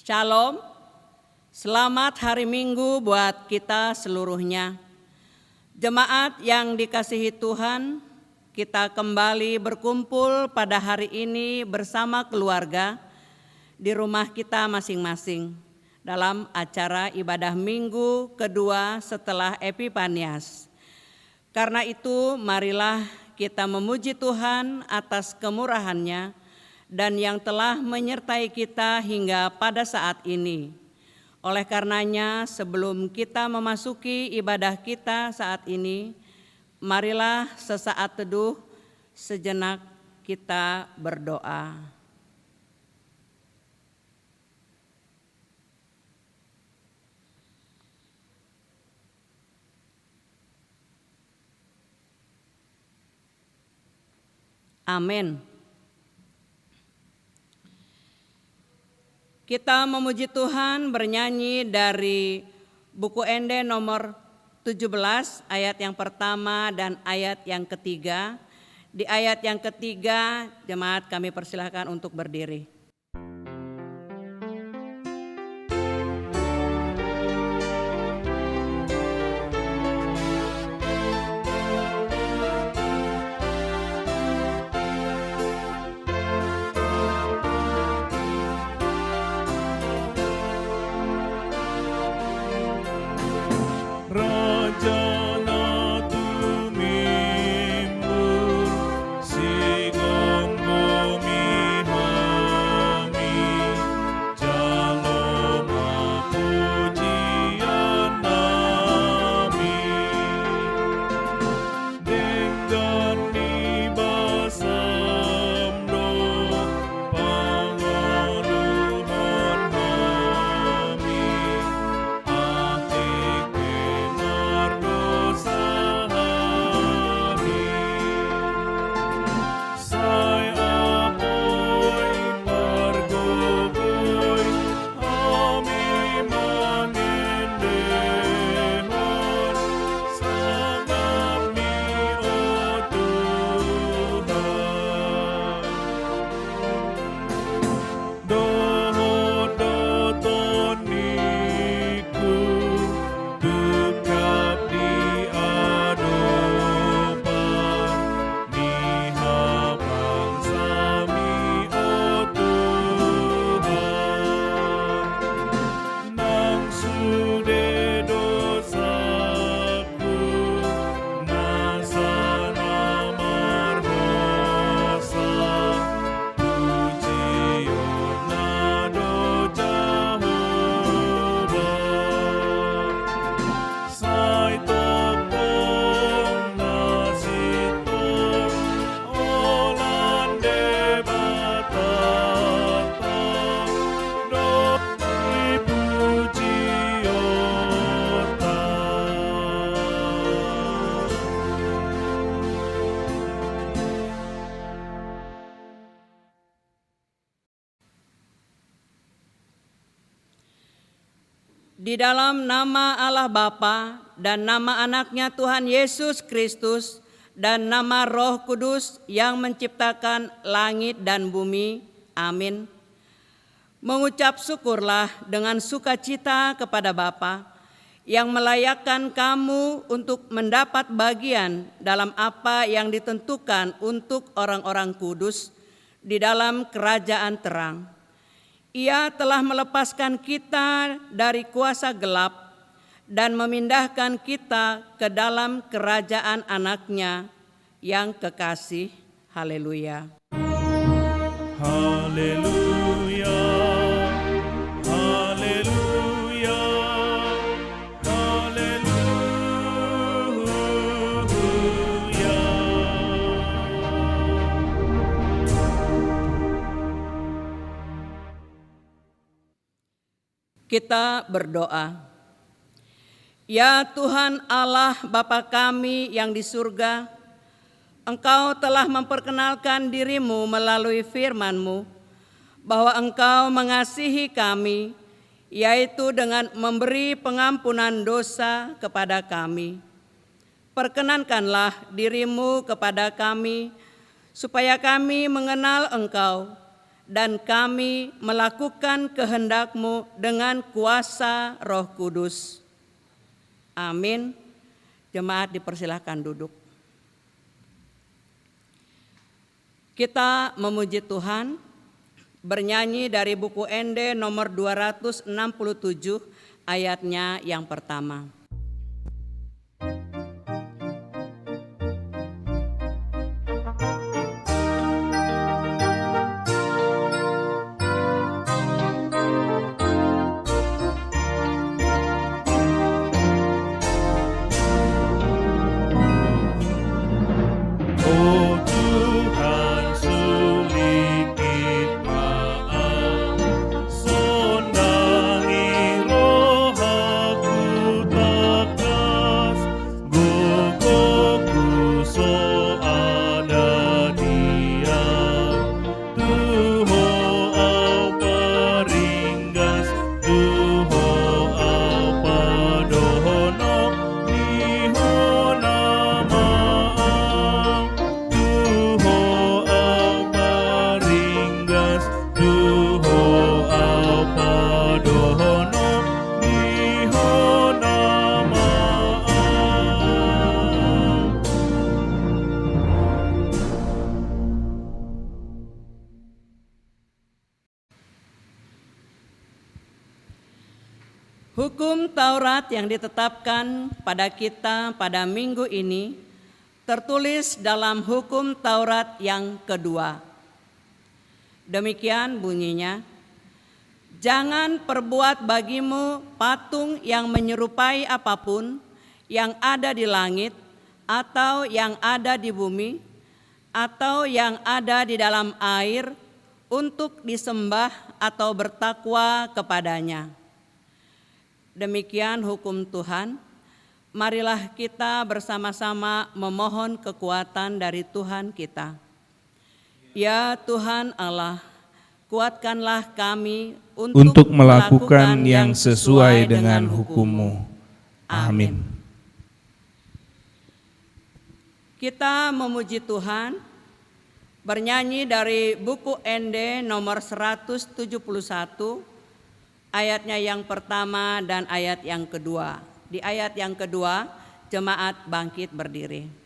Shalom, selamat hari Minggu buat kita seluruhnya. Jemaat yang dikasihi Tuhan, kita kembali berkumpul pada hari ini bersama keluarga di rumah kita masing-masing dalam acara ibadah Minggu kedua setelah Epifanias. Karena itu, marilah kita memuji Tuhan atas kemurahan-Nya dan yang telah menyertai kita hingga pada saat ini. Oleh karenanya, sebelum kita memasuki ibadah kita saat ini, marilah sesaat teduh sejenak kita berdoa. Amin. Kita memuji Tuhan bernyanyi dari buku Ende nomor 17 ayat yang pertama dan ayat yang ketiga. Di ayat yang ketiga, jemaat kami persilahkan untuk berdiri. Di dalam nama Allah Bapa dan nama Anaknya Tuhan Yesus Kristus dan nama Roh Kudus yang menciptakan langit dan bumi. Amin. Mengucap syukurlah dengan sukacita kepada Bapa yang melayakkan kamu untuk mendapat bagian dalam apa yang ditentukan untuk orang-orang kudus di dalam kerajaan terang. Ia telah melepaskan kita dari kuasa gelap dan memindahkan kita ke dalam kerajaan Anaknya yang kekasih. Haleluya. Haleluya. Haleluya. Haleluya. Kita berdoa. Ya Tuhan Allah Bapa kami yang di surga, Engkau telah memperkenalkan diri-Mu melalui firman-Mu bahwa Engkau mengasihi kami, yaitu dengan memberi pengampunan dosa kepada kami. Perkenankanlah diri-Mu kepada kami, supaya kami mengenal Engkau dan kami melakukan kehendak-Mu dengan kuasa Roh Kudus. Amin. Jemaat dipersilahkan duduk. Kita memuji Tuhan, bernyanyi dari buku ND nomor 267 ayatnya yang pertama. Oh Tuhan sulikit maaf, sondangi roh aku takas, gogoku so ada dia, Tuho au paringgas, Tuho au padono, nihona maaf, Tuho au paringgas, Tuho au padono, nihona maaf. Hukum Taurat yang ditetapkan pada kita pada minggu ini tertulis dalam hukum Taurat yang kedua. Demikian bunyinya, jangan perbuat bagimu patung yang menyerupai apapun yang ada di langit atau yang ada di bumi atau yang ada di dalam air untuk disembah atau bertakwa kepadanya. Demikian hukum Tuhan. Marilah kita bersama-sama memohon kekuatan dari Tuhan kita. Ya Tuhan Allah, kuatkanlah kami untuk melakukan yang sesuai dengan hukum-Mu. Amin. Kita memuji Tuhan, bernyanyi dari buku ND nomor 171, ayatnya yang pertama dan ayat yang kedua. Di ayat yang kedua, jemaat bangkit berdiri.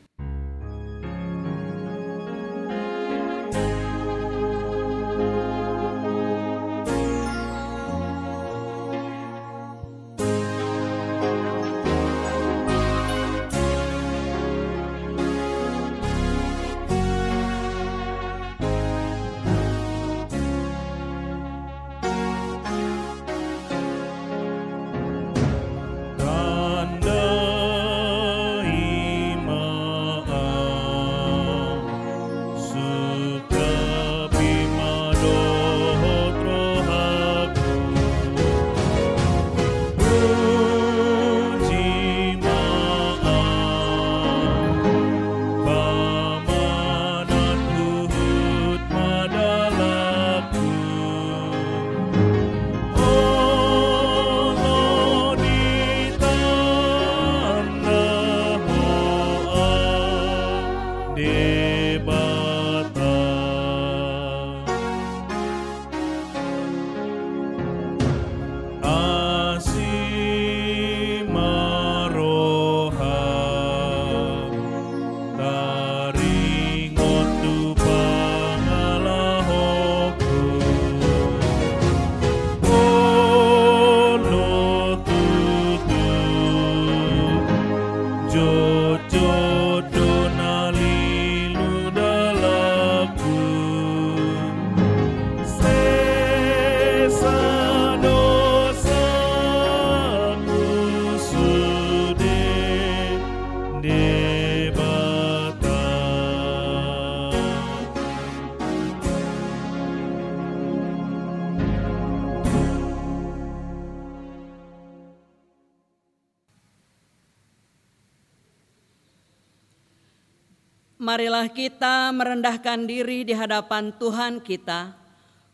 Marilah kita merendahkan diri di hadapan Tuhan kita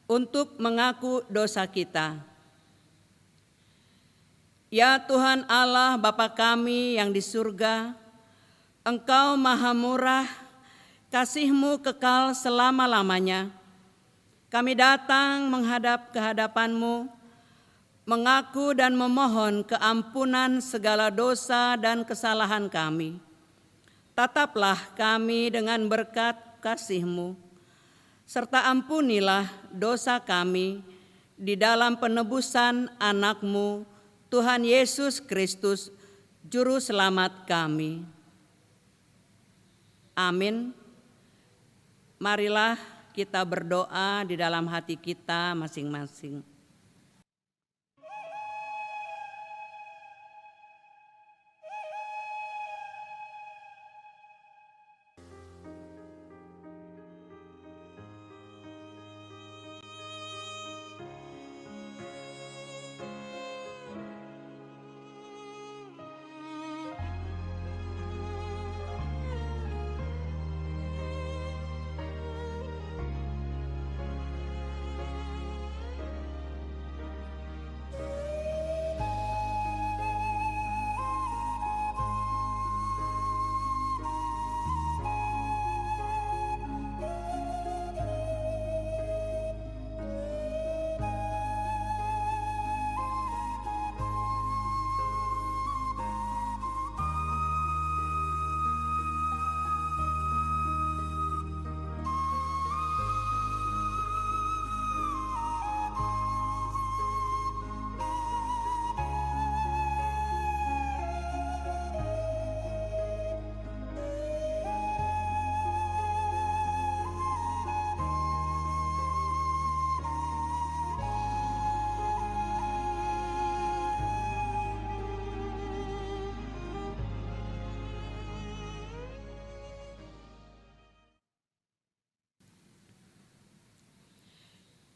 untuk mengaku dosa kita. Ya Tuhan Allah Bapa kami yang di surga, Engkau maha murah, kasih-Mu kekal selama-lamanya. kami datang menghadap kehadapan-Mu, mengaku dan memohon keampunan segala dosa dan kesalahan kami. Tataplah kami dengan berkat kasih-Mu, serta ampunilah dosa kami di dalam penebusan anak-Mu, Tuhan Yesus Kristus, Juru Selamat kami. Amin. Marilah kita berdoa di dalam hati kita masing-masing.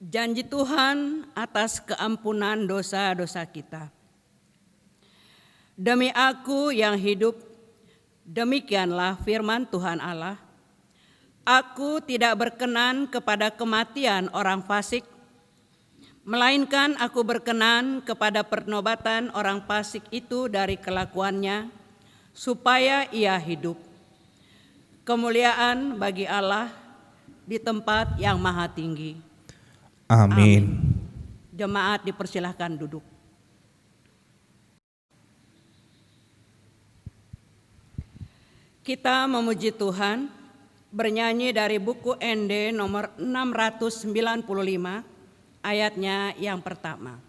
Janji Tuhan atas keampunan dosa-dosa kita. Demi aku yang hidup, demikianlah firman Tuhan Allah, aku tidak berkenan kepada kematian orang fasik, melainkan aku berkenan kepada penobatan orang fasik itu dari kelakuannya, supaya ia hidup. Kemuliaan bagi Allah di tempat yang maha tinggi. Amin. Jemaat dipersilahkan duduk. Kita memuji Tuhan, bernyanyi dari buku ND nomor 695, ayatnya yang pertama.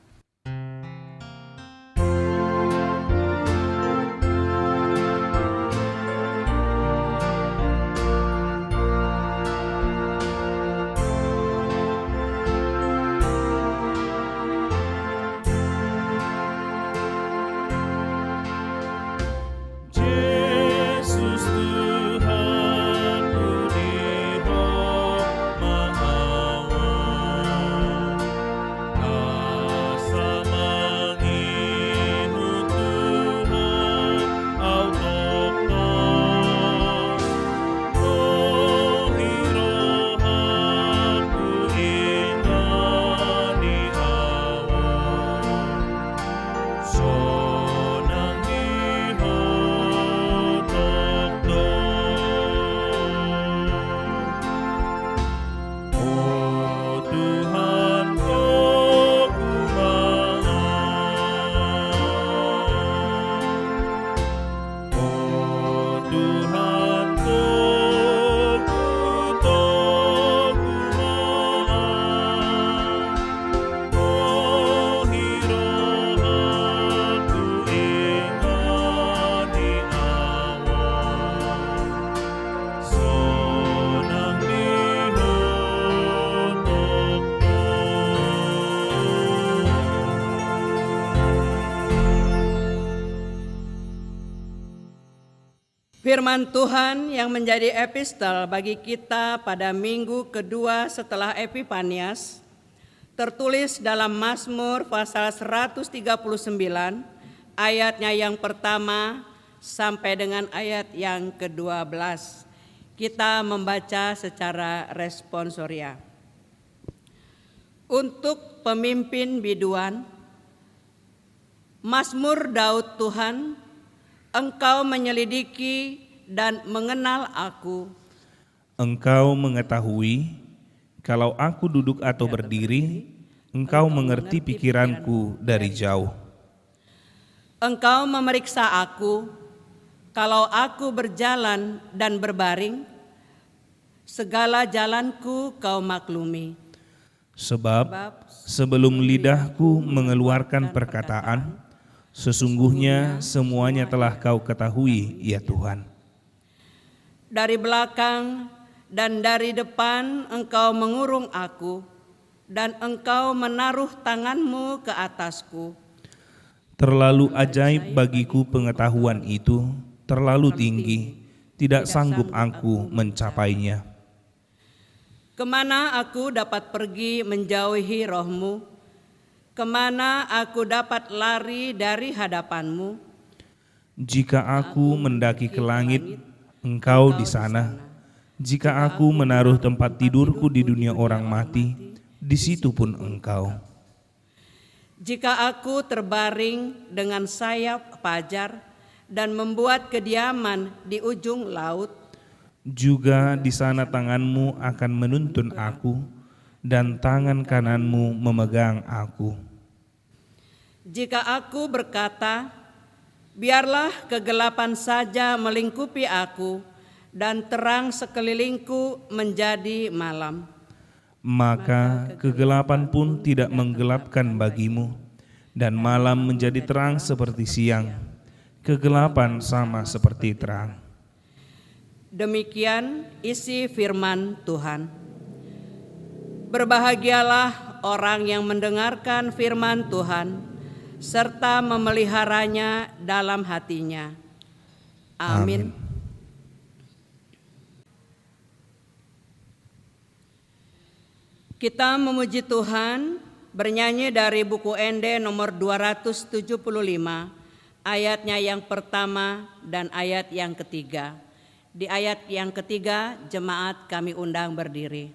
Firman Tuhan yang menjadi epistel bagi kita pada minggu kedua setelah Epifanias tertulis dalam Mazmur pasal 139 ayatnya yang pertama sampai dengan ayat yang ke-12. Kita membaca secara responsoria. Untuk pemimpin biduan, Mazmur Daud Tuhan, Engkau menyelidiki dan mengenal aku. Engkau mengetahui Kalau aku duduk atau berdiri, Engkau mengerti pikiranku dari jauh. Engkau memeriksa aku, kalau aku berjalan dan berbaring, segala jalanku Kau maklumi. Sebab sebelum lidahku mengeluarkan perkataan, sesungguhnya semuanya telah Kau ketahui, ya Tuhan. Dari belakang dan dari depan Engkau mengurung aku, dan Engkau menaruh tangan-Mu ke atasku. Terlalu ajaib bagiku pengetahuan itu, terlalu tinggi, tidak sanggup aku mencapainya. Kemana aku dapat pergi menjauhi Roh-Mu? Kemana aku dapat lari dari hadapan-Mu? Jika aku mendaki ke langit, Engkau di sana. Jika aku menaruh tempat tidurku di dunia orang mati, di situ pun Engkau. Jika aku terbaring dengan sayap fajar dan membuat kediaman di ujung laut, juga di sana tangan-Mu akan menuntun aku, dan tangan kanan-Mu memegang aku. jika aku berkata, biarlah kegelapan saja melingkupi aku dan terang sekelilingku menjadi malam, Maka kegelapan pun tidak menggelapkan bagimu, dan malam menjadi terang seperti siang. Kegelapan sama seperti terang. Demikian isi firman Tuhan. Berbahagialah orang yang mendengarkan firman Tuhan serta memeliharanya dalam hatinya. Amin. Kita memuji Tuhan bernyanyi dari buku Ende nomor 275, ayatnya yang pertama dan ayat yang ketiga. Di ayat yang ketiga, jemaat kami undang berdiri.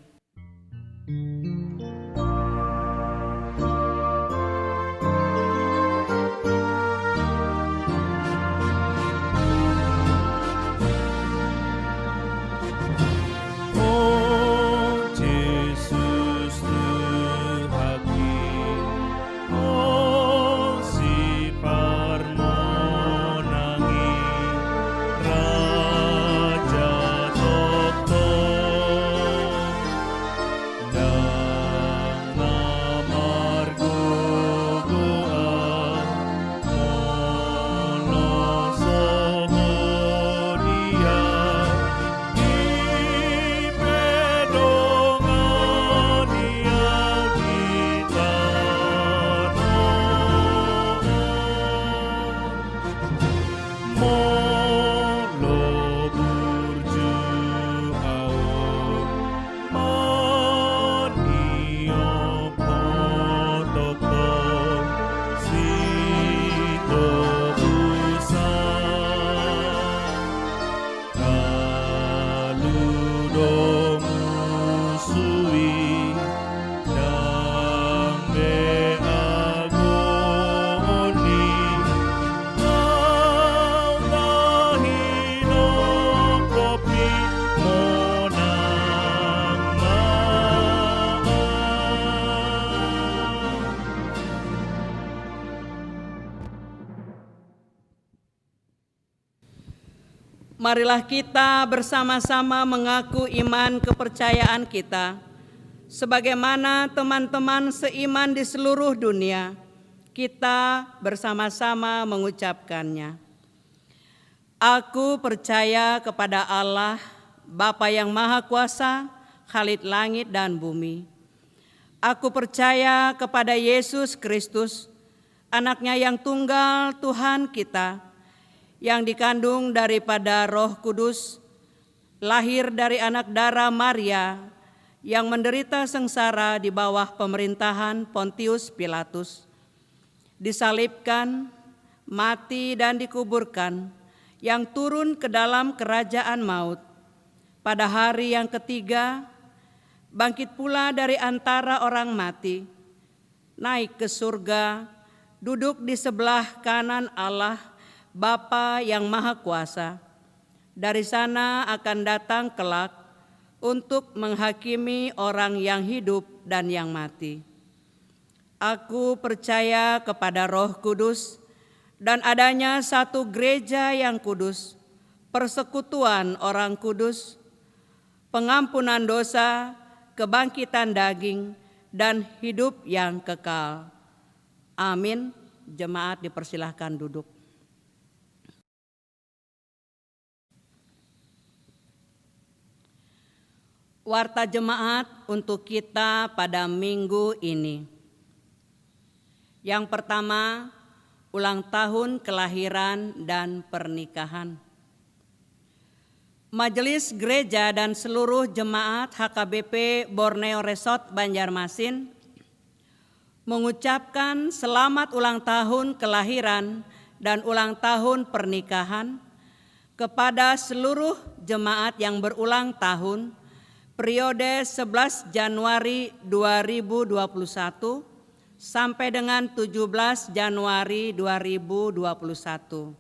Marilah kita bersama-sama mengaku iman kepercayaan kita, sebagaimana teman-teman seiman di seluruh dunia, kita bersama-sama mengucapkannya. Aku percaya kepada Allah, Bapa yang Maha Kuasa, Khalid langit dan bumi. Aku percaya kepada Yesus Kristus, Anaknya yang tunggal Tuhan kita, yang dikandung daripada Roh Kudus, lahir dari anak darah Maria, yang menderita sengsara di bawah pemerintahan Pontius Pilatus, disalibkan, mati dan dikuburkan, yang turun ke dalam kerajaan maut. Pada hari yang ketiga, bangkit pula dari antara orang mati, naik ke surga, duduk di sebelah kanan Allah, Bapa yang Maha Kuasa. Dari sana akan datang kelak untuk menghakimi orang yang hidup dan yang mati. Aku percaya kepada Roh Kudus dan adanya satu gereja yang kudus, persekutuan orang kudus, pengampunan dosa, kebangkitan daging, dan hidup yang kekal. Amin. Jemaat dipersilahkan duduk. Warta jemaat untuk kita pada minggu ini. Yang pertama, ulang tahun kelahiran dan pernikahan. Majelis Gereja dan seluruh jemaat HKBP Borneo Resort Banjarmasin mengucapkan selamat ulang tahun kelahiran dan ulang tahun pernikahan kepada seluruh jemaat yang berulang tahun periode 11 Januari 2021 sampai dengan 17 Januari 2021.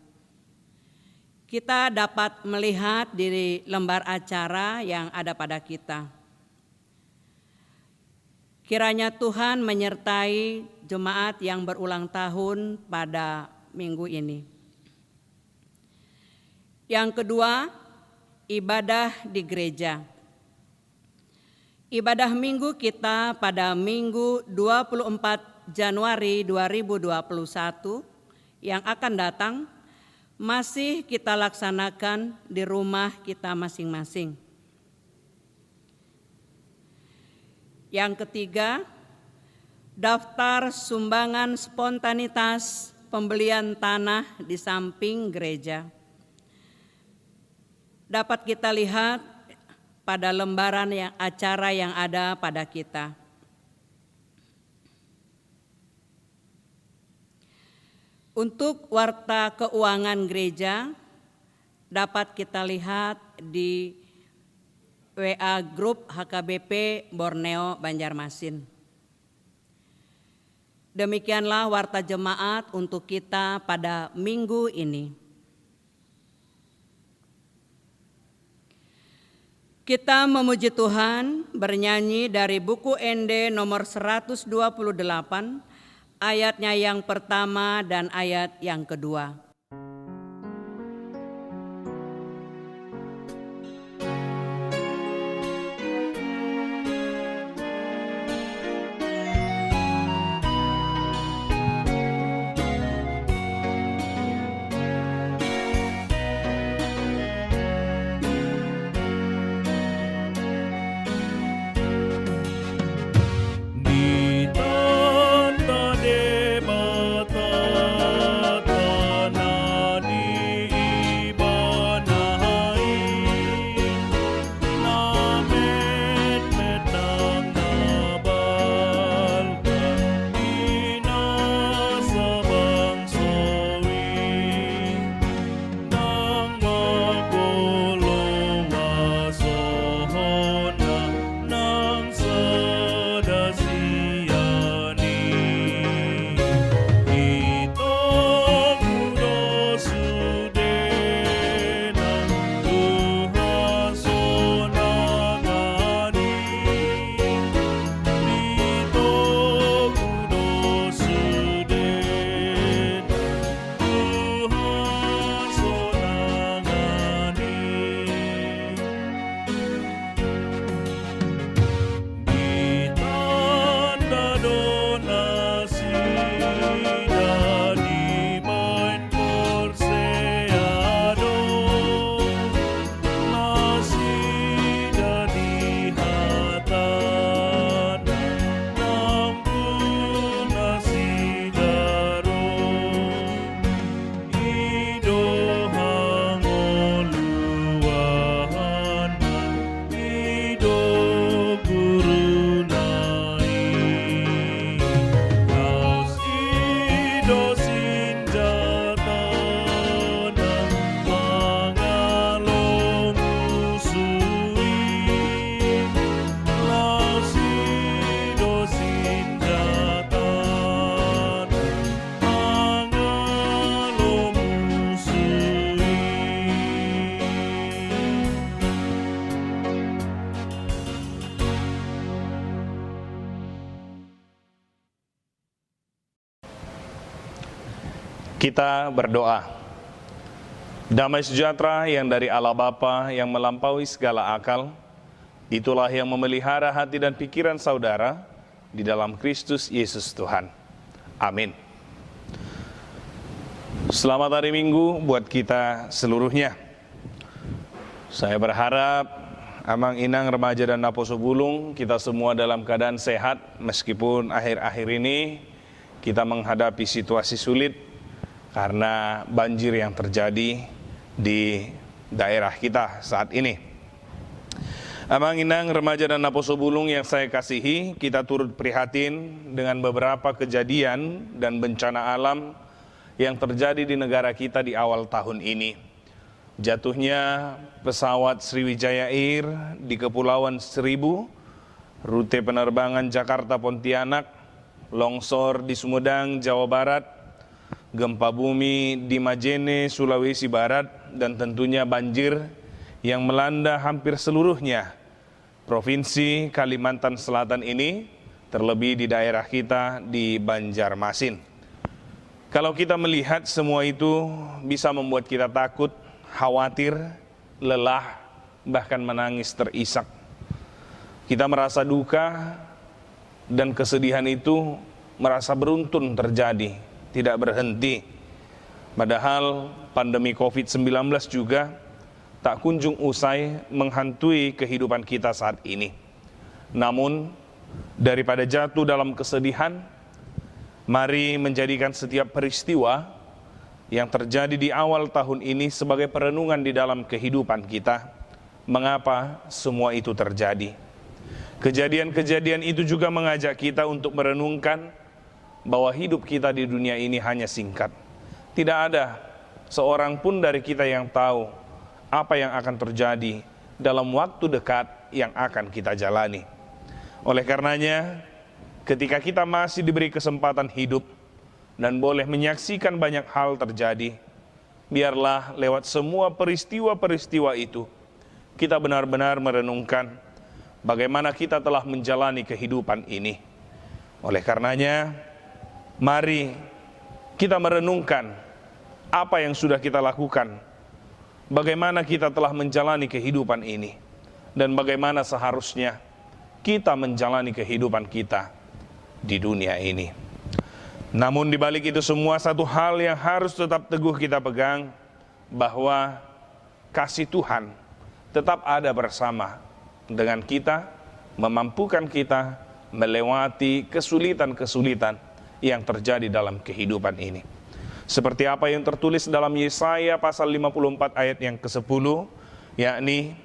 Kita dapat melihat di lembar acara yang ada pada kita. Kiranya Tuhan menyertai jemaat yang berulang tahun pada minggu ini. Yang kedua, ibadah di gereja. Ibadah minggu kita pada Minggu 24 Januari 2021 yang akan datang masih kita laksanakan di rumah kita masing-masing. Yang ketiga, daftar sumbangan spontanitas pembelian tanah di samping gereja. Dapat kita lihat pada lembaran acara yang ada pada kita. Untuk warta keuangan gereja dapat kita lihat di WA Grup HKBP Borneo Banjarmasin. Demikianlah warta jemaat untuk kita pada minggu ini. Kita memuji Tuhan bernyanyi dari buku ND nomor 128, ayatnya yang pertama dan ayat yang kedua. Di tanda de mata tanah Kita berdoa. Damai sejahtera yang dari Allah Bapa yang melampaui segala akal, itulah yang memelihara hati dan pikiran saudara di dalam Kristus Yesus Tuhan. Amin. Selamat hari Minggu buat kita seluruhnya. Saya berharap Amang Inang, remaja dan Naposo Bulung, kita semua dalam keadaan sehat meskipun akhir-akhir ini kita menghadapi situasi sulit karena banjir yang terjadi di daerah kita saat ini. Amang Inang, remaja dan Naposo Bulung yang saya kasihi, kita turut prihatin dengan beberapa kejadian dan bencana alam yang terjadi di negara kita di awal tahun ini. Jatuhnya pesawat Sriwijaya Air di Kepulauan Seribu, rute penerbangan Jakarta-Pontianak, longsor di Sumedang, Jawa Barat, gempa bumi di Majene, Sulawesi Barat, dan tentunya banjir yang melanda hampir seluruhnya Provinsi Kalimantan Selatan ini, terlebih di daerah kita di Banjarmasin. Kalau kita melihat semua itu bisa membuat kita takut, khawatir, lelah, bahkan menangis terisak. Kita merasa duka dan kesedihan itu merasa beruntun terjadi, tidak berhenti. Padahal pandemi COVID-19 juga tak kunjung usai menghantui kehidupan kita saat ini. Namun, daripada jatuh dalam kesedihan, mari menjadikan setiap peristiwa yang terjadi di awal tahun ini sebagai perenungan di dalam kehidupan kita. Mengapa semua itu terjadi? Kejadian-kejadian itu juga mengajak kita untuk merenungkan bahwa hidup kita di dunia ini hanya singkat. Tidak ada seorang pun dari kita yang tahu apa yang akan terjadi dalam waktu dekat yang akan kita jalani. Oleh karenanya, ketika kita masih diberi kesempatan hidup dan boleh menyaksikan banyak hal terjadi, biarlah lewat semua peristiwa-peristiwa itu, kita benar-benar merenungkan bagaimana kita telah menjalani kehidupan ini. Oleh karenanya, mari kita merenungkan apa yang sudah kita lakukan, bagaimana kita telah menjalani kehidupan ini, dan bagaimana seharusnya kita menjalani kehidupan kita di dunia ini. Namun di balik itu semua, satu hal yang harus tetap teguh kita pegang, bahwa kasih Tuhan tetap ada bersama dengan kita, memampukan kita melewati kesulitan-kesulitan yang terjadi dalam kehidupan ini. Seperti apa yang tertulis dalam Yesaya pasal 54 ayat yang ke-10, yakni,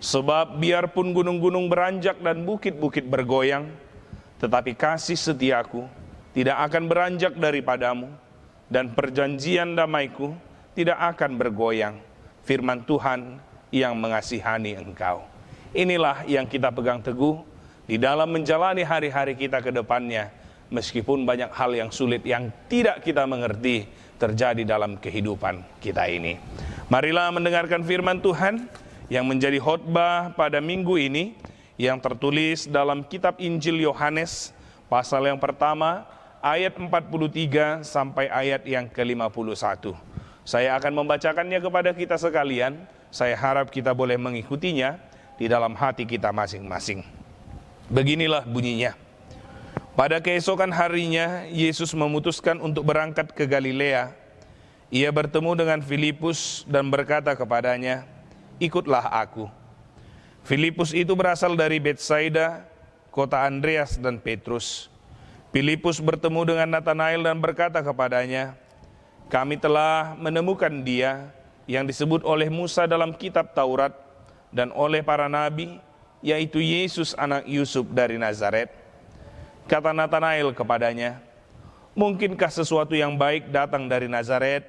sebab biarpun gunung-gunung beranjak dan bukit-bukit bergoyang, tetapi kasih setiaku tidak akan beranjak daripadamu, dan perjanjian damaiku tidak akan bergoyang, firman Tuhan yang mengasihani engkau. Inilah yang kita pegang teguh di dalam menjalani hari-hari kita ke depannya, meskipun banyak hal yang sulit yang tidak kita mengerti terjadi dalam kehidupan kita ini. Marilah mendengarkan firman Tuhan yang menjadi khotbah pada minggu ini, yang tertulis dalam kitab Injil Yohanes pasal yang pertama ayat 43 sampai ayat yang ke-51. Saya akan membacakannya kepada kita sekalian. Saya harap kita boleh mengikutinya di dalam hati kita masing-masing. Beginilah bunyinya. Pada keesokan harinya, Yesus memutuskan untuk berangkat ke Galilea. Ia bertemu dengan Filipus dan berkata kepadanya, "Ikutlah aku." Filipus itu berasal dari Betsaida, kota Andreas dan Petrus. Filipus bertemu dengan Nathanael dan berkata kepadanya, "Kami telah menemukan Dia yang disebut oleh Musa dalam kitab Taurat dan oleh para nabi, yaitu Yesus anak Yusuf dari Nazaret." Kata Nathanael kepadanya, "Mungkinkah sesuatu yang baik datang dari Nazaret?"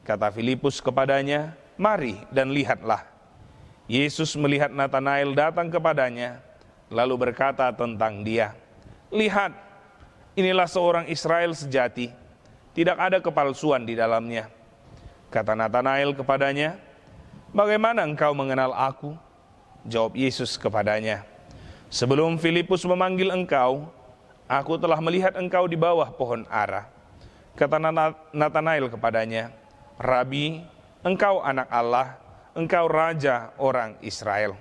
Kata Filipus kepadanya, "Mari dan lihatlah." Yesus melihat Nathanael datang kepadanya, lalu berkata tentang dia, "Lihat, inilah seorang Israel sejati, tidak ada kepalsuan di dalamnya." Kata Nathanael kepadanya, "Bagaimana engkau mengenal aku?" Jawab Yesus kepadanya, "Sebelum Filipus memanggil engkau, aku telah melihat engkau di bawah pohon ara." Kata Natanael kepadanya, "Rabi, engkau anak Allah, engkau raja orang Israel."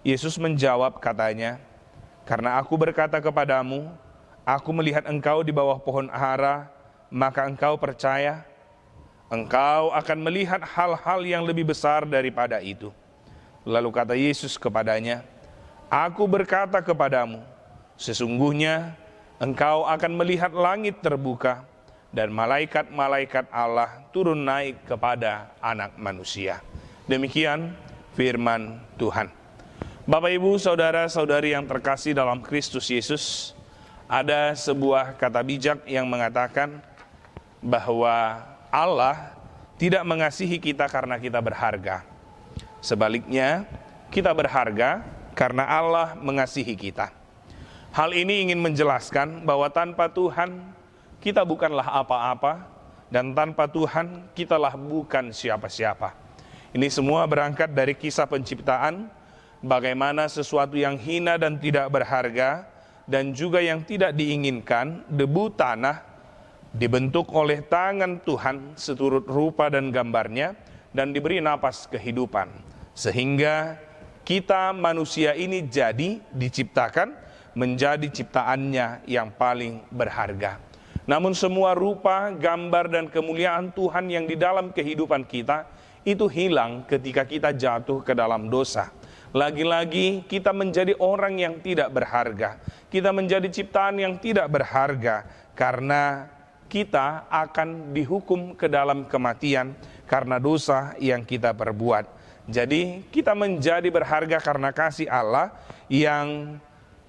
Yesus menjawab katanya, "Karena aku berkata kepadamu, aku melihat engkau di bawah pohon ara, maka engkau percaya? Engkau akan melihat hal-hal yang lebih besar daripada itu." Lalu kata Yesus kepadanya, "Aku berkata kepadamu, sesungguhnya engkau akan melihat langit terbuka dan malaikat-malaikat Allah turun naik kepada Anak Manusia." Demikian firman Tuhan. Bapak, Ibu, saudara-saudari yang terkasih dalam Kristus Yesus, ada sebuah kata bijak yang mengatakan bahwa Allah tidak mengasihi kita karena kita berharga. Sebaliknya, kita berharga karena Allah mengasihi kita. Hal ini ingin menjelaskan bahwa tanpa Tuhan, kita bukanlah apa-apa, dan tanpa Tuhan, kitalah bukan siapa-siapa. Ini semua berangkat dari kisah penciptaan, bagaimana sesuatu yang hina dan tidak berharga, dan juga yang tidak diinginkan, debu tanah, dibentuk oleh tangan Tuhan seturut rupa dan gambarnya, dan diberi napas kehidupan. Sehingga kita manusia ini jadi diciptakan menjadi ciptaannya yang paling berharga. Namun semua rupa, gambar, dan kemuliaan Tuhan yang di dalam kehidupan kita itu hilang ketika kita jatuh ke dalam dosa. Lagi-lagi kita menjadi orang yang tidak berharga. Kita menjadi ciptaan yang tidak berharga karena kita akan dihukum ke dalam kematian karena dosa yang kita perbuat. Jadi kita menjadi berharga karena kasih Allah yang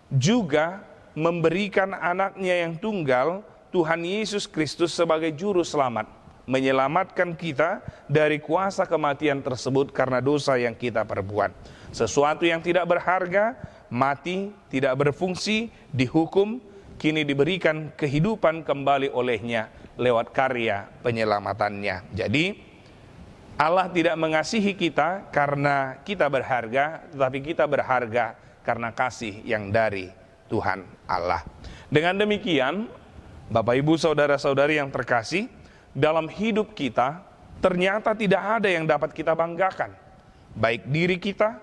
juga memberikan anaknya yang tunggal, Tuhan Yesus Kristus, sebagai juru selamat, menyelamatkan kita dari kuasa kematian tersebut karena dosa yang kita perbuat. Sesuatu yang tidak berharga, mati, tidak berfungsi, dihukum, kini diberikan kehidupan kembali olehnya lewat karya penyelamatannya. Jadi Allah tidak mengasihi kita karena kita berharga, tetapi kita berharga karena kasih yang dari Tuhan Allah. Dengan demikian, Bapak, Ibu, saudara-saudari yang terkasih, dalam hidup kita ternyata tidak ada yang dapat kita banggakan. Baik diri kita,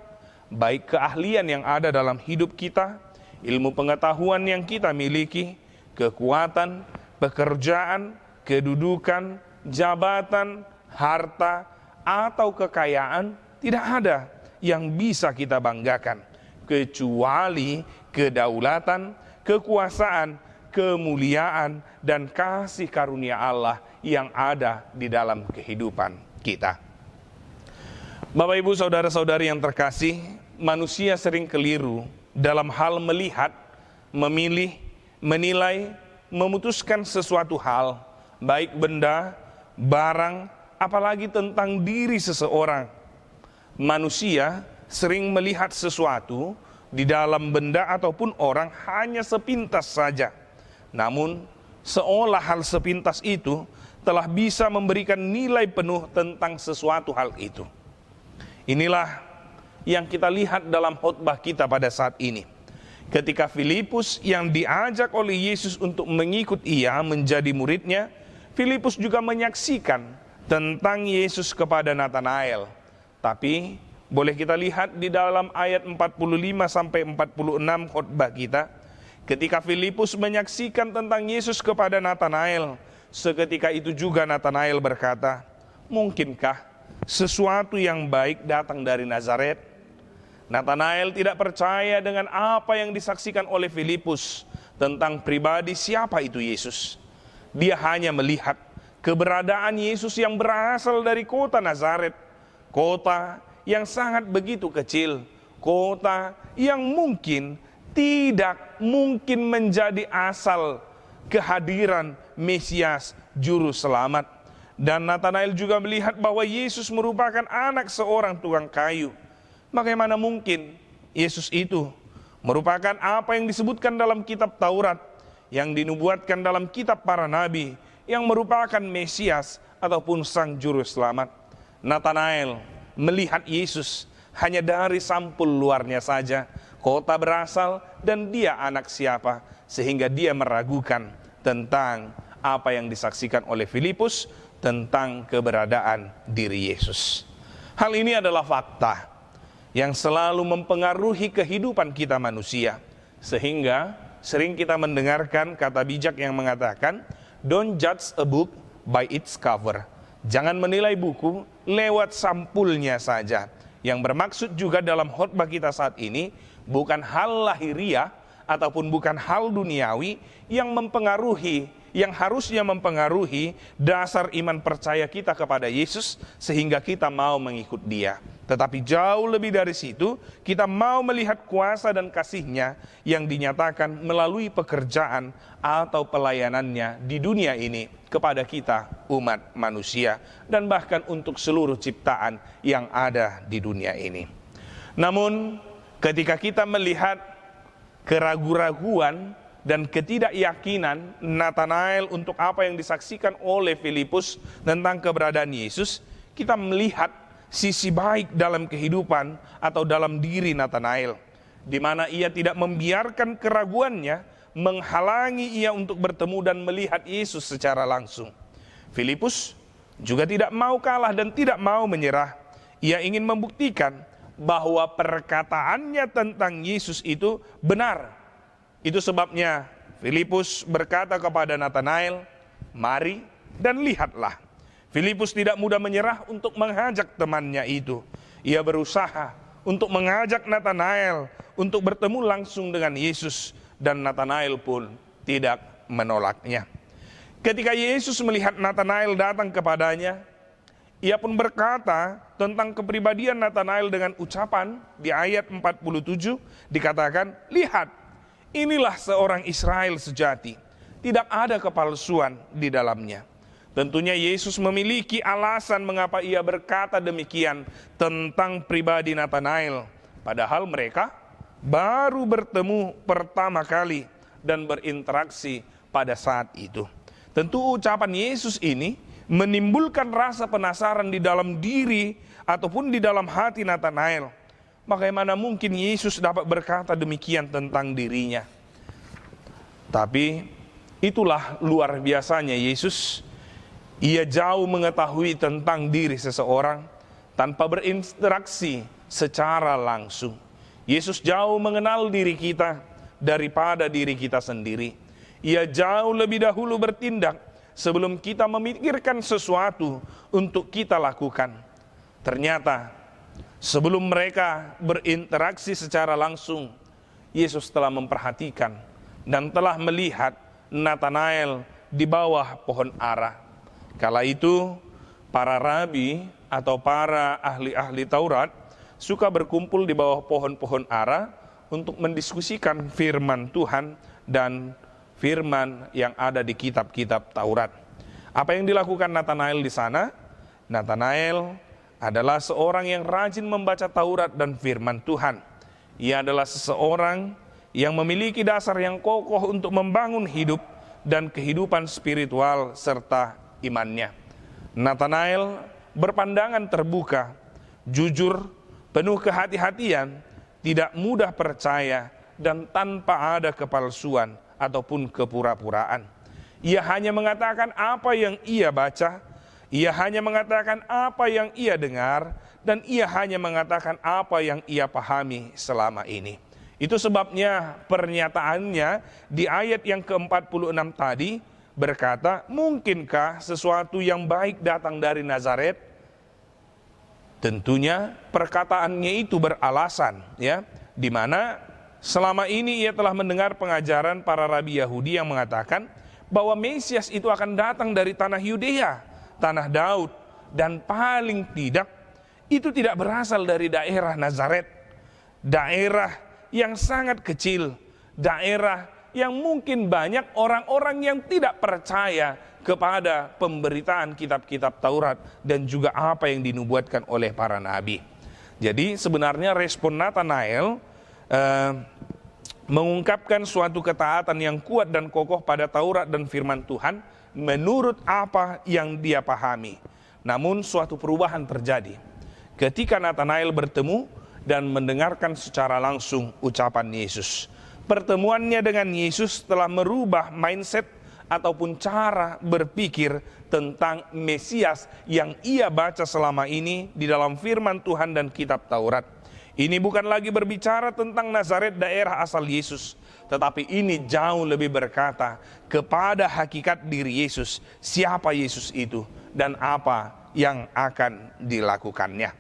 baik keahlian yang ada dalam hidup kita, ilmu pengetahuan yang kita miliki, kekuatan, pekerjaan, kedudukan, jabatan, harta, atau kekayaan, tidak ada yang bisa kita banggakan kecuali kedaulatan, kekuasaan, kemuliaan, dan kasih karunia Allah yang ada di dalam kehidupan kita. Bapak, Ibu, saudara-saudari yang terkasih, manusia sering keliru dalam hal melihat, memilih, menilai, memutuskan sesuatu hal, baik benda, barang, apalagi tentang diri seseorang. Manusia sering melihat sesuatu di dalam benda ataupun orang hanya sepintas saja. Namun, seolah hal sepintas itu telah bisa memberikan nilai penuh tentang sesuatu hal itu. Inilah yang kita lihat dalam khotbah kita pada saat ini. Ketika Filipus yang diajak oleh Yesus untuk mengikut ia menjadi muridnya, Filipus juga menyaksikan tentang Yesus kepada Natanael. Tapi boleh kita lihat di dalam ayat 45 sampai 46 khotbah kita, ketika Filipus menyaksikan tentang Yesus kepada Natanael, seketika itu juga Natanael berkata, "Mungkinkah sesuatu yang baik datang dari Nazaret?" Natanael tidak percaya dengan apa yang disaksikan oleh Filipus tentang pribadi siapa itu Yesus. Dia hanya melihat keberadaan Yesus yang berasal dari kota Nazaret, kota yang sangat begitu kecil, kota yang mungkin tidak mungkin menjadi asal kehadiran Mesias Juru Selamat. Dan Natanael juga melihat bahwa Yesus merupakan anak seorang tukang kayu. Bagaimana mungkin Yesus itu merupakan apa yang disebutkan dalam kitab Taurat, yang dinubuatkan dalam kitab para nabi, yang merupakan Mesias ataupun Sang Juru Selamat. Natanael melihat Yesus hanya dari sampul luarnya saja, kota berasal dan dia anak siapa, sehingga dia meragukan tentang apa yang disaksikan oleh Filipus tentang keberadaan diri Yesus. Hal ini adalah fakta yang selalu mempengaruhi kehidupan kita manusia, sehingga sering kita mendengarkan kata bijak yang mengatakan, "Don't judge a book by its cover." Jangan menilai buku lewat sampulnya saja. Yang bermaksud juga dalam khotbah kita saat ini bukan hal lahiriah ataupun bukan hal duniawi yang harusnya mempengaruhi dasar iman percaya kita kepada Yesus sehingga kita mau mengikut Dia. Tetapi jauh lebih dari situ, kita mau melihat kuasa dan kasih-Nya yang dinyatakan melalui pekerjaan atau pelayanannya di dunia ini kepada kita umat manusia dan bahkan untuk seluruh ciptaan yang ada di dunia ini. Namun ketika kita melihat keraguan-raguan dan ketidakyakinan Nathanael untuk apa yang disaksikan oleh Filipus tentang keberadaan Yesus, kita melihat sisi baik dalam kehidupan atau dalam diri Nathanael, di mana ia tidak membiarkan keraguannya menghalangi ia untuk bertemu dan melihat Yesus secara langsung. Filipus juga tidak mau kalah dan tidak mau menyerah. Ia ingin membuktikan bahwa perkataannya tentang Yesus itu benar. Itu sebabnya Filipus berkata kepada Nathanael, "Mari dan lihatlah." Filipus tidak mudah menyerah untuk mengajak temannya itu. Ia berusaha untuk mengajak Nathanael untuk bertemu langsung dengan Yesus, dan Nathanael pun tidak menolaknya. Ketika Yesus melihat Nathanael datang kepadanya, ia pun berkata tentang kepribadian Nathanael dengan ucapan di ayat 47 dikatakan, "Lihat, inilah seorang Israel sejati, tidak ada kepalsuan di dalamnya." Tentunya Yesus memiliki alasan mengapa ia berkata demikian tentang pribadi Nathanael, padahal mereka baru bertemu pertama kali dan berinteraksi pada saat itu. Tentu ucapan Yesus ini menimbulkan rasa penasaran di dalam diri ataupun di dalam hati Nathanael. Bagaimana mungkin Yesus dapat berkata demikian tentang dirinya? Tapi itulah luar biasanya Yesus. Ia jauh mengetahui tentang diri seseorang tanpa berinteraksi secara langsung. Yesus jauh mengenal diri kita daripada diri kita sendiri. Ia jauh lebih dahulu bertindak sebelum kita memikirkan sesuatu untuk kita lakukan. Ternyata sebelum mereka berinteraksi secara langsung, Yesus telah memperhatikan dan telah melihat Nathanael di bawah pohon ara. Kala itu para rabi atau para ahli-ahli Taurat suka berkumpul di bawah pohon-pohon ara untuk mendiskusikan firman Tuhan dan firman yang ada di kitab-kitab Taurat. Apa yang dilakukan Nathanael di sana? Nathanael adalah seorang yang rajin membaca Taurat dan firman Tuhan. Ia adalah seseorang yang memiliki dasar yang kokoh untuk membangun hidup dan kehidupan spiritual serta imannya. Nathanael berpandangan terbuka, jujur, penuh kehati-hatian, tidak mudah percaya, dan tanpa ada kepalsuan ataupun kepura-puraan. Ia hanya mengatakan apa yang ia baca, ia hanya mengatakan apa yang ia dengar, dan ia hanya mengatakan apa yang ia pahami selama ini. Itu sebabnya pernyataannya di ayat yang ke-46 tadi berkata, "Mungkinkah sesuatu yang baik datang dari Nazaret?" Tentunya perkataannya itu beralasan, ya, di mana selama ini ia telah mendengar pengajaran para rabi Yahudi yang mengatakan bahwa Mesias itu akan datang dari tanah Yudea, tanah Daud, dan paling tidak itu tidak berasal dari daerah Nazaret, daerah yang sangat kecil, daerah yang mungkin banyak orang-orang yang tidak percaya kepada pemberitaan kitab-kitab Taurat dan juga apa yang dinubuatkan oleh para nabi. Jadi sebenarnya respon Nathanael mengungkapkan suatu ketaatan yang kuat dan kokoh pada Taurat dan firman Tuhan menurut apa yang dia pahami. Namun suatu perubahan terjadi ketika Nathanael bertemu dan mendengarkan secara langsung ucapan Yesus. Pertemuannya dengan Yesus telah merubah mindset ataupun cara berpikir tentang Mesias yang ia baca selama ini di dalam firman Tuhan dan kitab Taurat. Ini bukan lagi berbicara tentang Nazaret, daerah asal Yesus, tetapi ini jauh lebih berkata kepada hakikat diri Yesus, siapa Yesus itu dan apa yang akan dilakukannya.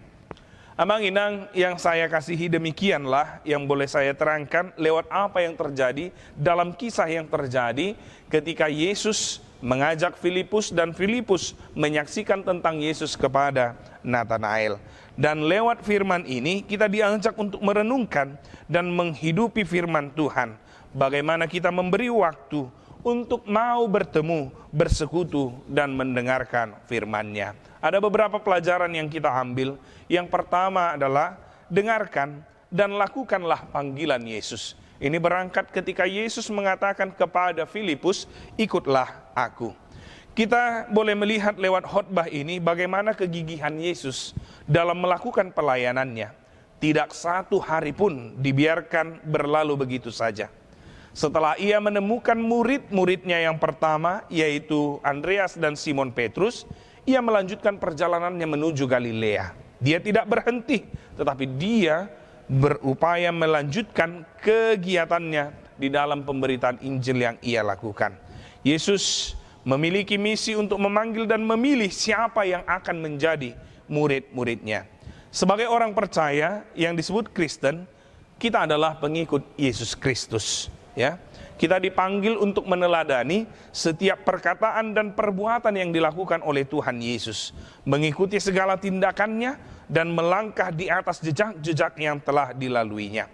Amang inang yang saya kasihi, demikianlah yang boleh saya terangkan lewat apa yang terjadi dalam kisah yang terjadi ketika Yesus mengajak Filipus dan Filipus menyaksikan tentang Yesus kepada Natanael. Dan lewat firman ini kita diajak untuk merenungkan dan menghidupi firman Tuhan. Bagaimana kita memberi waktu untuk mau bertemu, bersekutu, dan mendengarkan firman-Nya. Ada beberapa pelajaran yang kita ambil. Yang pertama adalah dengarkan dan lakukanlah panggilan Yesus. Ini berangkat ketika Yesus mengatakan kepada Filipus, ikutlah aku. Kita boleh melihat lewat khotbah ini bagaimana kegigihan Yesus dalam melakukan pelayanannya. Tidak satu hari pun dibiarkan berlalu begitu saja. Setelah ia menemukan murid-muridnya yang pertama, yaitu Andreas dan Simon Petrus, ia melanjutkan perjalanannya menuju Galilea. Dia tidak berhenti, tetapi dia berupaya melanjutkan kegiatannya di dalam pemberitaan Injil yang ia lakukan. Yesus memiliki misi untuk memanggil dan memilih siapa yang akan menjadi murid-muridnya. Sebagai orang percaya yang disebut Kristen, kita adalah pengikut Yesus Kristus. Ya, kita dipanggil untuk meneladani setiap perkataan dan perbuatan yang dilakukan oleh Tuhan Yesus, mengikuti segala tindakannya dan melangkah di atas jejak-jejak yang telah dilaluinya.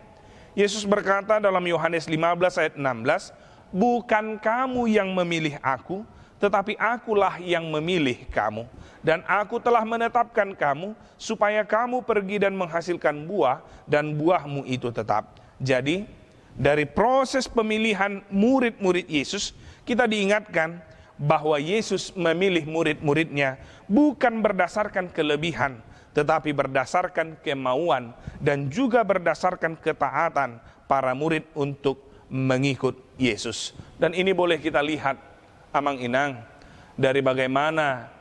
Yesus berkata dalam Yohanes 15 ayat 16, bukan kamu yang memilih aku, tetapi akulah yang memilih kamu. Dan aku telah menetapkan kamu supaya kamu pergi dan menghasilkan buah, dan buahmu itu tetap. Jadi dari proses pemilihan murid-murid Yesus, kita diingatkan bahwa Yesus memilih murid-muridnya bukan berdasarkan kelebihan, tetapi berdasarkan kemauan dan juga berdasarkan ketaatan para murid untuk mengikut Yesus. Dan ini boleh kita lihat, Amang Inang, dari bagaimana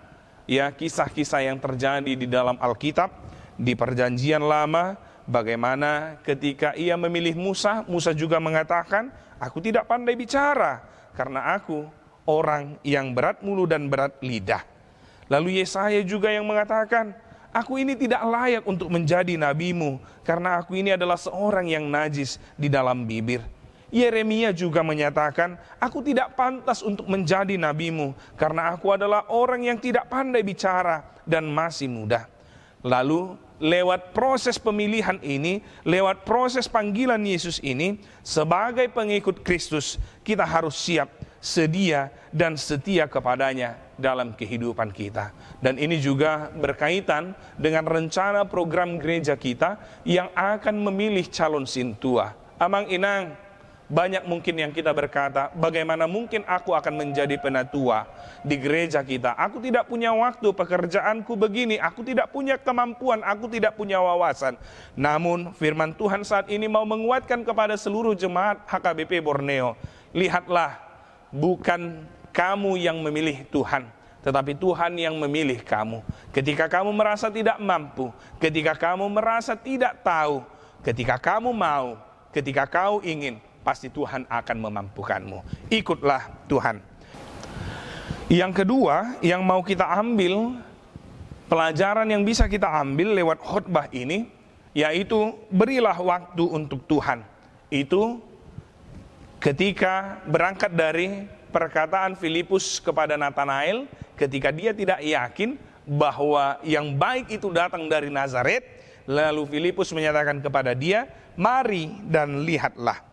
ya kisah-kisah yang terjadi di dalam Alkitab, di Perjanjian Lama. Bagaimana ketika ia memilih Musa, Musa juga mengatakan, aku tidak pandai bicara, karena aku orang yang berat mulut dan berat lidah. Lalu Yesaya juga yang mengatakan, aku ini tidak layak untuk menjadi nabimu, karena aku ini adalah seorang yang najis di dalam bibir. Yeremia juga menyatakan, aku tidak pantas untuk menjadi nabimu, karena aku adalah orang yang tidak pandai bicara dan masih muda. Lalu lewat proses pemilihan ini, lewat proses panggilan Yesus ini, sebagai pengikut Kristus, kita harus siap, sedia, dan setia kepadanya dalam kehidupan kita. Dan ini juga berkaitan dengan rencana program gereja kita yang akan memilih calon sintua. Amang Inang, banyak mungkin yang kita berkata, bagaimana mungkin aku akan menjadi penatua di gereja kita? Aku tidak punya waktu, pekerjaanku begini, aku tidak punya kemampuan, aku tidak punya wawasan. Namun firman Tuhan saat ini mau menguatkan kepada seluruh jemaat HKBP Borneo. Lihatlah, bukan kamu yang memilih Tuhan, tetapi Tuhan yang memilih kamu. Ketika kamu merasa tidak mampu, ketika kamu merasa tidak tahu, ketika kamu mau, ketika kau ingin, pasti Tuhan akan memampukanmu. Ikutlah Tuhan. Yang kedua, yang mau kita ambil, pelajaran yang bisa kita ambil lewat khotbah ini, yaitu berilah waktu untuk Tuhan. Itu ketika berangkat dari perkataan Filipus kepada Natanael, ketika dia tidak yakin bahwa yang baik itu datang dari Nazaret, lalu Filipus menyatakan kepada dia, mari dan lihatlah.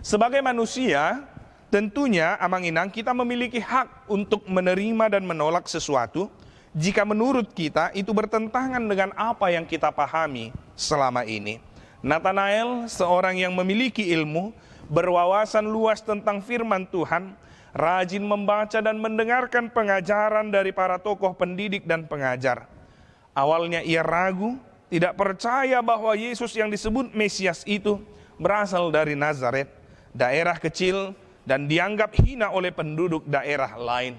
Sebagai manusia, tentunya Amang Inang kita memiliki hak untuk menerima dan menolak sesuatu jika menurut kita itu bertentangan dengan apa yang kita pahami selama ini. Natanael, seorang yang memiliki ilmu, berwawasan luas tentang firman Tuhan, rajin membaca dan mendengarkan pengajaran dari para tokoh pendidik dan pengajar. Awalnya ia ragu, tidak percaya bahwa Yesus yang disebut Mesias itu berasal dari Nazaret, daerah kecil dan dianggap hina oleh penduduk daerah lain.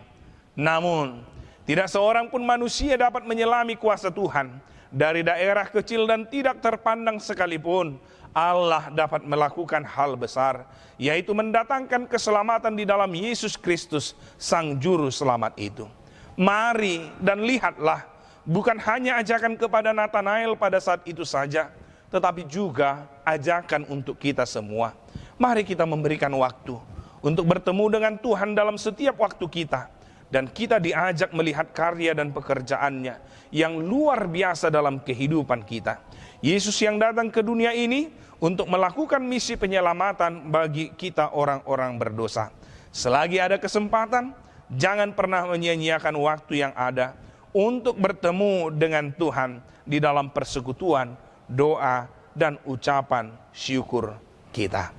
Namun, tidak seorang pun manusia dapat menyelami kuasa Tuhan. Dari daerah kecil dan tidak terpandang sekalipun, Allah dapat melakukan hal besar, yaitu mendatangkan keselamatan di dalam Yesus Kristus, Sang Juru Selamat itu. Mari dan lihatlah, bukan hanya ajakan kepada Nathanael pada saat itu saja, tetapi juga ajakan untuk kita semua. Mari kita memberikan waktu untuk bertemu dengan Tuhan dalam setiap waktu kita. Dan kita diajak melihat karya dan pekerjaannya yang luar biasa dalam kehidupan kita. Yesus yang datang ke dunia ini untuk melakukan misi penyelamatan bagi kita orang-orang berdosa. Selagi ada kesempatan, jangan pernah menyia-nyiakan waktu yang ada untuk bertemu dengan Tuhan di dalam persekutuan, doa, dan ucapan syukur kita.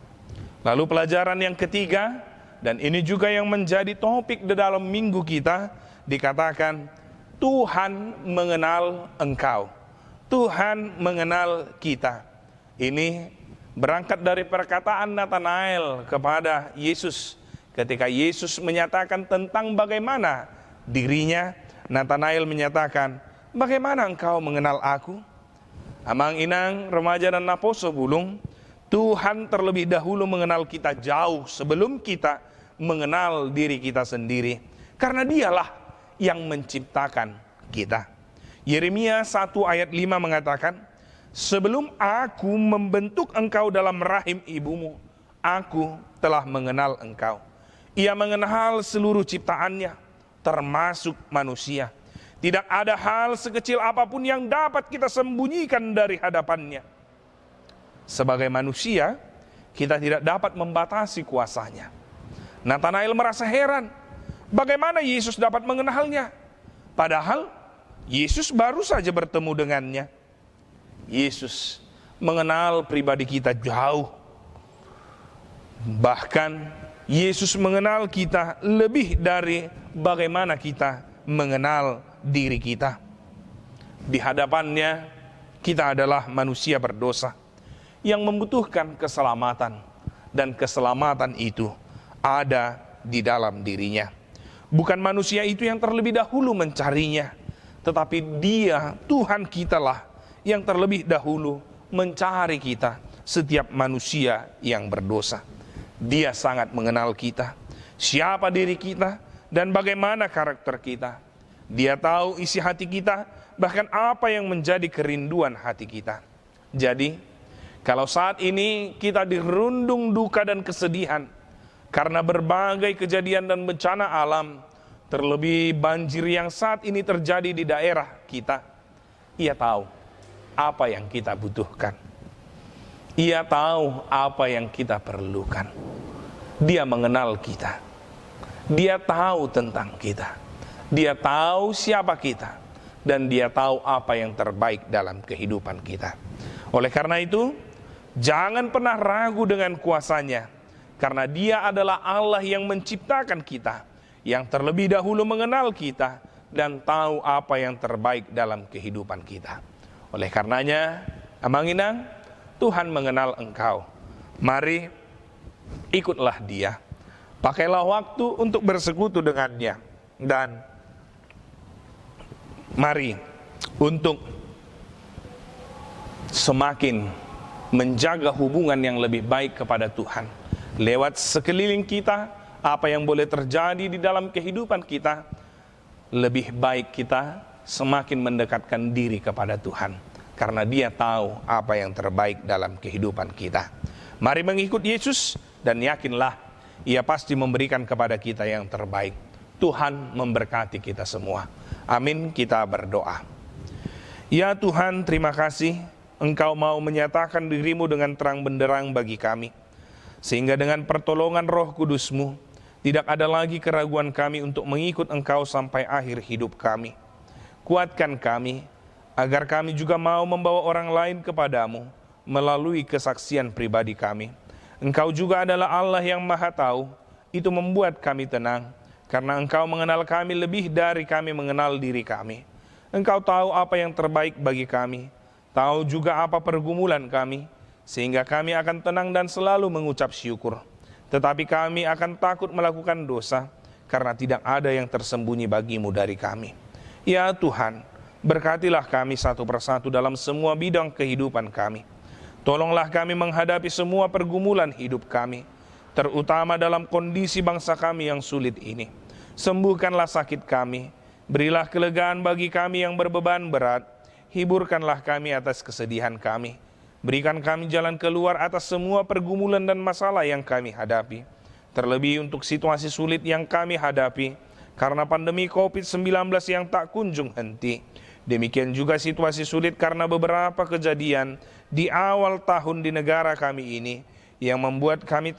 Lalu pelajaran yang ketiga, dan ini juga yang menjadi topik di dalam minggu kita, dikatakan Tuhan mengenal engkau. Tuhan mengenal kita. Ini berangkat dari perkataan Nathanael kepada Yesus. Ketika Yesus menyatakan tentang bagaimana dirinya, Nathanael menyatakan, bagaimana engkau mengenal aku? Amang inang, remaja dan naposo bulung, Tuhan terlebih dahulu mengenal kita jauh sebelum kita mengenal diri kita sendiri. Karena dialah yang menciptakan kita. Yeremia 1 ayat 5 mengatakan, sebelum aku membentuk engkau dalam rahim ibumu, aku telah mengenal engkau. Ia mengenal seluruh ciptaannya, termasuk manusia. Tidak ada hal sekecil apapun yang dapat kita sembunyikan dari hadapannya. Sebagai manusia, kita tidak dapat membatasi kuasanya. Nathanael merasa heran, bagaimana Yesus dapat mengenalnya? Padahal Yesus baru saja bertemu dengannya. Yesus mengenal pribadi kita jauh. Bahkan Yesus mengenal kita lebih dari bagaimana kita mengenal diri kita. Di hadapannya, kita adalah manusia berdosa yang membutuhkan keselamatan, dan keselamatan itu ada di dalam dirinya. Bukan manusia itu yang terlebih dahulu mencarinya, tetapi Dia, Tuhan kitalah yang terlebih dahulu mencari kita, setiap manusia yang berdosa. Dia sangat mengenal kita, siapa diri kita, dan bagaimana karakter kita. Dia tahu isi hati kita, bahkan apa yang menjadi kerinduan hati kita. Jadi, kalau saat ini kita dirundung duka dan kesedihan karena berbagai kejadian dan bencana alam, terlebih banjir yang saat ini terjadi di daerah kita, Ia tahu apa yang kita butuhkan. Ia tahu apa yang kita perlukan. Dia mengenal kita. Dia tahu tentang kita. Dia tahu siapa kita. Dan Dia tahu apa yang terbaik dalam kehidupan kita. Oleh karena itu, jangan pernah ragu dengan kuasa-Nya, karena Dia adalah Allah yang menciptakan kita, yang terlebih dahulu mengenal kita, dan tahu apa yang terbaik dalam kehidupan kita. Oleh karenanya, amang inang, Tuhan mengenal engkau. Mari, ikutlah Dia. Pakailah waktu untuk bersekutu dengannya. Dan mari, untuk semakin menjaga hubungan yang lebih baik kepada Tuhan. Lewat sekeliling kita, apa yang boleh terjadi di dalam kehidupan kita, lebih baik kita semakin mendekatkan diri kepada Tuhan. Karena Dia tahu apa yang terbaik dalam kehidupan kita. Mari mengikut Yesus dan yakinlah Ia pasti memberikan kepada kita yang terbaik. Tuhan memberkati kita semua. Amin, kita berdoa. Ya Tuhan, terima kasih Engkau mau menyatakan diri-Mu dengan terang benderang bagi kami. Sehingga dengan pertolongan Roh Kudus-Mu, tidak ada lagi keraguan kami untuk mengikut Engkau sampai akhir hidup kami. Kuatkan kami, agar kami juga mau membawa orang lain kepadamu melalui kesaksian pribadi kami. Engkau juga adalah Allah yang Maha Tahu, itu membuat kami tenang, karena Engkau mengenal kami lebih dari kami mengenal diri kami. Engkau tahu apa yang terbaik bagi kami, tahu juga apa pergumulan kami, sehingga kami akan tenang dan selalu mengucap syukur. tetapi kami akan takut melakukan dosa, karena tidak ada yang tersembunyi bagimu dari kami. Ya Tuhan, berkatilah kami satu persatu dalam semua bidang kehidupan kami. Tolonglah kami menghadapi semua pergumulan hidup kami, terutama dalam kondisi bangsa kami yang sulit ini. Sembuhkanlah sakit kami, berilah kelegaan bagi kami yang berbeban berat, hiburkanlah kami atas kesedihan kami, berikan kami jalan keluar atas semua pergumulan dan masalah yang kami hadapi, terlebih untuk situasi sulit yang kami hadapi karena pandemi COVID-19 yang tak kunjung henti. Demikian juga situasi sulit karena beberapa kejadian di awal tahun di negara kami ini yang membuat kami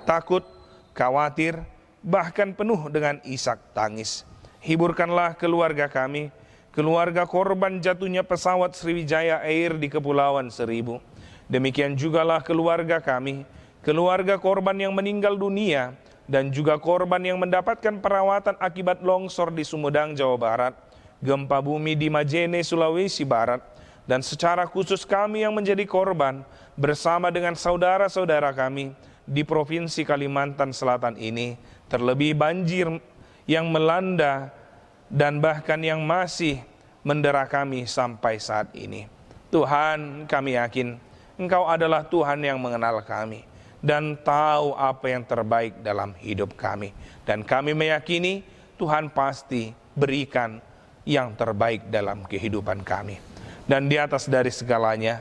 takut, khawatir, bahkan penuh dengan isak tangis. Hiburkanlah keluarga kami, keluarga korban jatuhnya pesawat Sriwijaya Air di Kepulauan Seribu. Demikian jugalah keluarga kami, keluarga korban yang meninggal dunia, dan juga korban yang mendapatkan perawatan akibat longsor di Sumedang, Jawa Barat, gempa bumi di Majene, Sulawesi Barat, dan secara khusus kami yang menjadi korban bersama dengan saudara-saudara kami di Provinsi Kalimantan Selatan ini, terlebih banjir yang melanda dan bahkan yang masih mendera kami sampai saat ini. Tuhan, kami yakin Engkau adalah Tuhan yang mengenal kami dan tahu apa yang terbaik dalam hidup kami. Dan kami meyakini Tuhan pasti berikan yang terbaik dalam kehidupan kami. Dan di atas dari segalanya,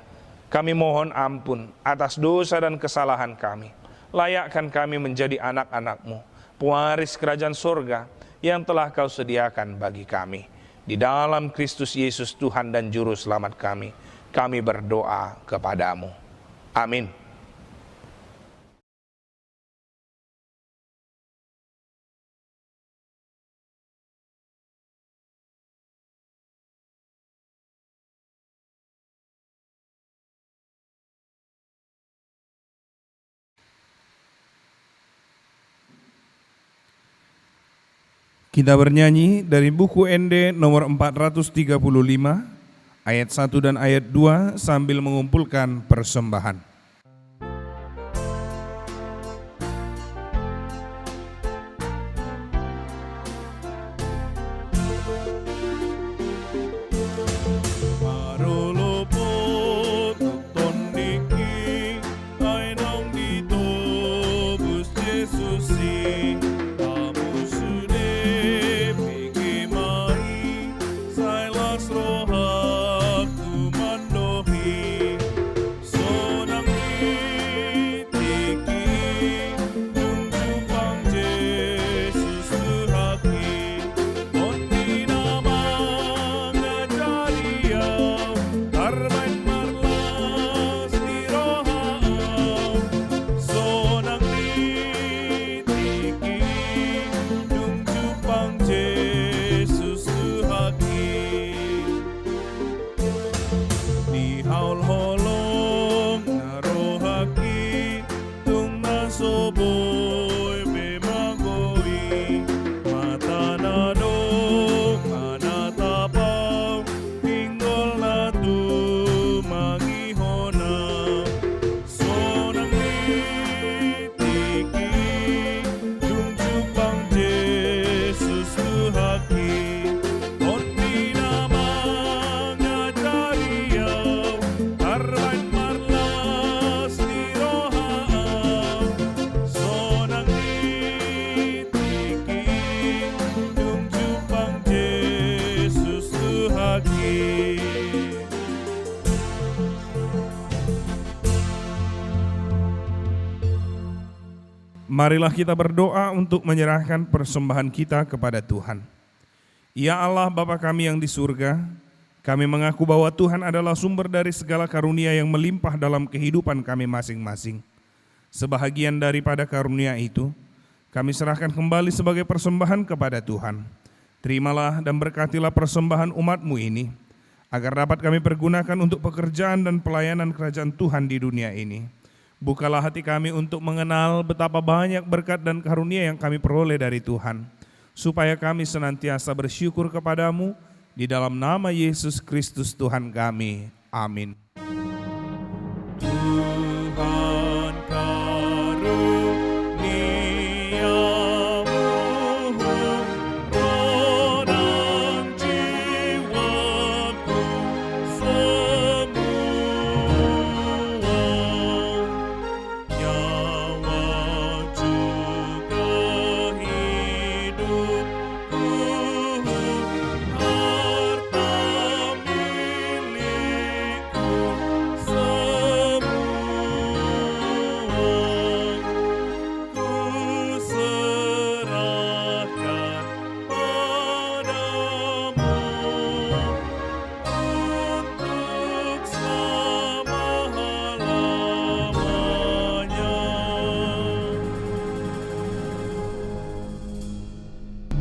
kami mohon ampun atas dosa dan kesalahan kami. Layakkan kami menjadi anak-anak-Mu, pewaris kerajaan surga yang telah Kau sediakan bagi kami. Di dalam Kristus Yesus Tuhan dan Juru Selamat kami berdoa kepadamu. Amin. Kita bernyanyi dari buku ND nomor 435, ayat 1 dan ayat 2 sambil mengumpulkan persembahan. Marilah kita berdoa untuk menyerahkan persembahan kita kepada Tuhan. Ya Allah Bapa kami yang di surga, kami mengaku bahwa Tuhan adalah sumber dari segala karunia yang melimpah dalam kehidupan kami masing-masing. Sebahagian daripada karunia itu, kami serahkan kembali sebagai persembahan kepada Tuhan. Terimalah dan berkatilah persembahan umat-Mu ini, agar dapat kami pergunakan untuk pekerjaan dan pelayanan kerajaan Tuhan di dunia ini. Bukalah hati kami untuk mengenal betapa banyak berkat dan karunia yang kami peroleh dari Tuhan, supaya kami senantiasa bersyukur kepadamu, di dalam nama Yesus Kristus Tuhan kami. Amin. Tuhan karuniakan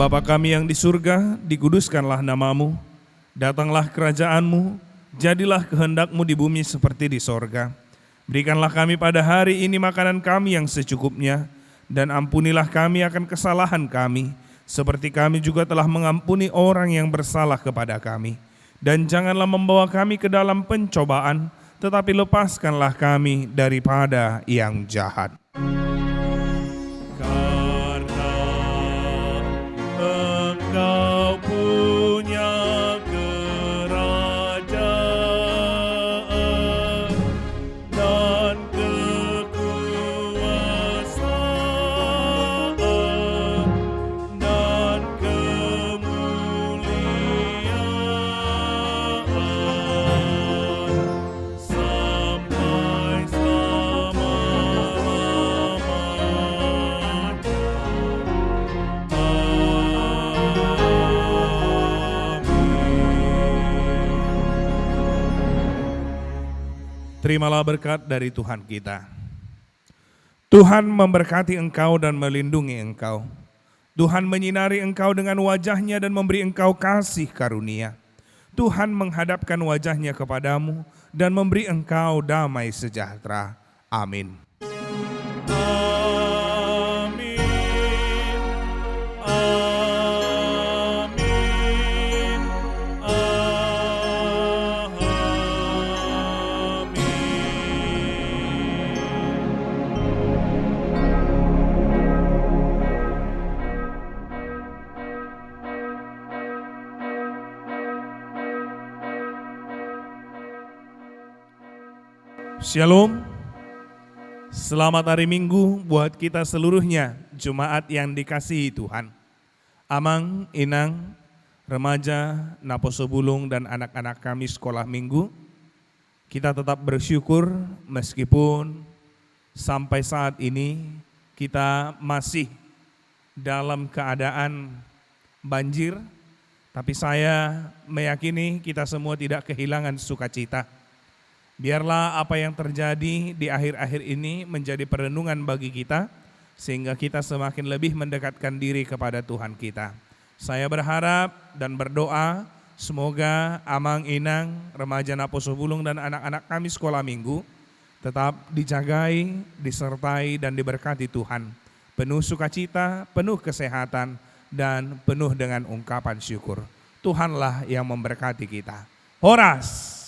Bapa kami yang di surga, dikuduskanlah namamu, datanglah kerajaanmu, jadilah kehendakmu di bumi seperti di sorga. Berikanlah kami pada hari ini makanan kami yang secukupnya, dan ampunilah kami akan kesalahan kami, seperti kami juga telah mengampuni orang yang bersalah kepada kami. Dan janganlah membawa kami ke dalam pencobaan, tetapi lepaskanlah kami daripada yang jahat. Karena Engkau punya kerajaan dan kekuasaan dan kemuliaan sampai selama-lamanya. Terimalah berkat dari Tuhan kita. Tuhan memberkati engkau dan melindungi engkau. Tuhan menyinari engkau dengan wajahnya dan memberi engkau kasih karunia. Tuhan menghadapkan wajahnya kepadamu dan memberi engkau damai sejahtera. Amin. Amin. Amin. Shalom. Selamat hari Minggu buat kita seluruhnya, Jemaat yang dikasihi Tuhan. Amang, Inang, remaja, Naposo Bulung dan anak-anak kami sekolah minggu, kita tetap bersyukur meskipun sampai saat ini kita masih dalam keadaan banjir, tapi saya meyakini kita semua tidak kehilangan sukacita. Biarlah apa yang terjadi di akhir-akhir ini menjadi perenungan bagi kita, sehingga kita semakin lebih mendekatkan diri kepada Tuhan kita. Saya berharap dan berdoa semoga Amang, Inang, remaja Naposo Bulung dan anak-anak kami sekolah minggu tetap dijagai, disertai dan diberkati Tuhan. Penuh sukacita, penuh kesehatan dan penuh dengan ungkapan syukur. Tuhanlah yang memberkati kita. Horas.